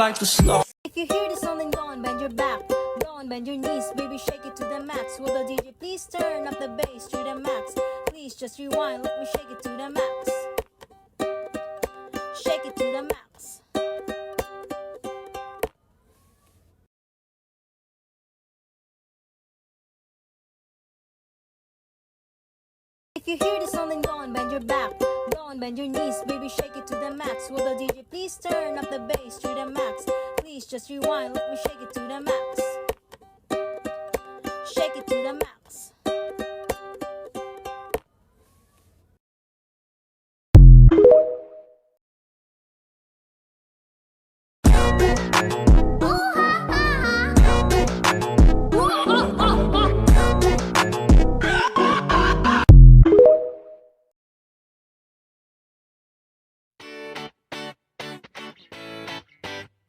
like to start. If you hear the song, then go and bend your back. Go and bend your knees, baby, shake it to the max. Will the DJ please turn up the bass to the max? Please just rewind, let me shake it to the max. Shake it to the max. If you hear the song, then go and bend your back. Go and bend your knees, baby, shake it to the max. Will the DJ please turn up the bass to the max? Please just rewind, let me shake it to the max. Shake it to the max.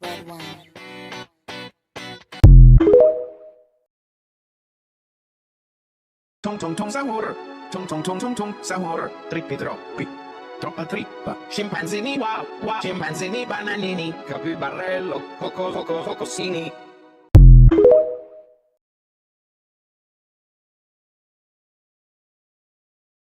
Red wine. Tung tung tung sahur, tung tung tung tung tung sahur, trippi troppi, troppa trippa, scimpanzini wow wow, scimpanzini bananini, capibarello, coco coco cocosini.